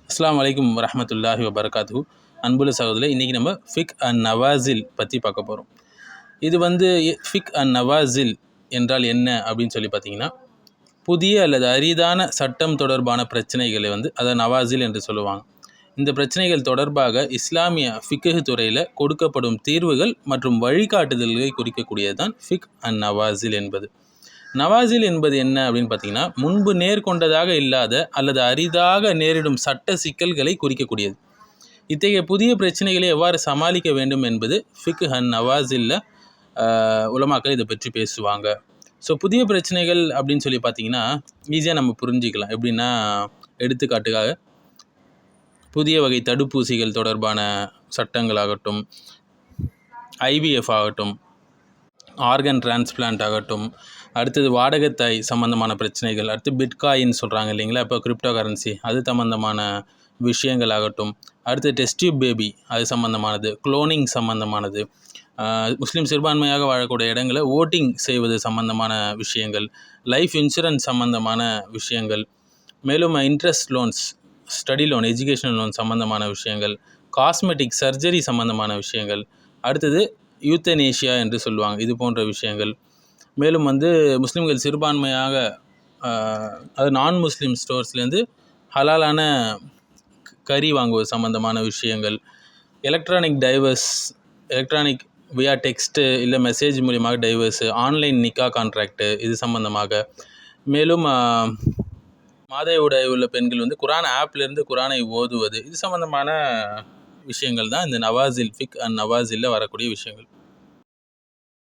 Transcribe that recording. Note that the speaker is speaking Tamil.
அஸ்ஸலாமு அலைக்கும் வரஹ்மத்துல்லாஹி வபரகாத்துஹு. அன்புள்ள சகோதரர்களே, இன்றைக்கி நம்ம ஃபிக் அன் நவாசில் பற்றி பார்க்க போகிறோம். இது ஃபிக் அன் நவாசில் என்றால் என்ன அப்படின்னு சொல்லி பார்த்தீங்கன்னா, புதிய அல்லது அரிதான சட்டம் தொடர்பான பிரச்சனைகளை அதை நவாசில் என்று சொல்லுவாங்க. இந்த பிரச்சனைகள் தொடர்பாக இஸ்லாமிய ஃபிக்ஹ் துறையில் கொடுக்கப்படும் தீர்வுகள் மற்றும் வழிகாட்டுதல்களை குறிக்கக்கூடியது தான் ஃபிக் அன் நவாசில் என்பது. நவாசில் என்பது என்ன அப்படின்னு பார்த்தீங்கன்னா, முன்பு நேர்கொண்டதாக இல்லாத அல்லது அரிதாக நேரிடும் சட்ட சிக்கல்களை குறிக்கக்கூடியது. இத்தகைய புதிய பிரச்சனைகளை எவ்வாறு சமாளிக்க வேண்டும் என்பது ஃபிக் அன் நவாசில்ல உலமாக்கள் இதை பற்றி பேசுவாங்க. ஸோ புதிய பிரச்சனைகள் அப்படின்னு சொல்லி பார்த்தீங்கன்னா ஈஸியாக நம்ம புரிஞ்சிக்கலாம். எப்படின்னா, எடுத்துக்காட்டுக்காக புதிய வகை தடுப்பூசிகள் தொடர்பான சட்டங்களாகட்டும், ஐவிஎஃப் ஆகட்டும், ஆர்கன் டிரான்ஸ்பிளான்ட் ஆகட்டும், அடுத்தது வாடகைத்தாய் சம்மந்தமான பிரச்சனைகள், அடுத்து பிட்காயின் சொல்கிறாங்க இல்லைங்களா, இப்போ கிரிப்டோ கரன்சி, அது சம்மந்தமான விஷயங்கள் ஆகட்டும், அடுத்து டெஸ்ட் டியூப் பேபி அது சம்மந்தமானது, குளோனிங் சம்மந்தமானது, முஸ்லீம் சிறுபான்மையாக வாழக்கூடிய இடங்களை ஓட்டிங் செய்வது சம்மந்தமான விஷயங்கள், லைஃப் இன்சூரன்ஸ் சம்மந்தமான விஷயங்கள், மேலும் interest loans, study loan, educational loan சம்மந்தமான விஷயங்கள், காஸ்மெட்டிக் சர்ஜரி சம்மந்தமான விஷயங்கள், அடுத்தது யூத்தனேஷியா என்று சொல்லுவாங்க, இது போன்ற விஷயங்கள். மேலும் முஸ்லீம்கள் சிறுபான்மையாக அது நான் முஸ்லீம் ஸ்டோர்ஸ்லேருந்து ஹலாலான கறி வாங்குவது சம்மந்தமான விஷயங்கள், எலக்ட்ரானிக் வியா டெக்ஸ்ட்டு இல்லை மெசேஜ் மூலியமாக டைவர்ஸு, ஆன்லைன் நிக்கா கான்ட்ராக்டு இது சம்மந்தமாக, மேலும் மாதவிடாய் உள்ள பெண்கள் குரான் ஆப்லேருந்து குரானை ஓதுவது, இது சம்மந்தமான விஷயங்கள் தான் இந்த நவாசில் ஃபிக் அண்ட் நவாசிலில் வரக்கூடிய விஷயங்கள்.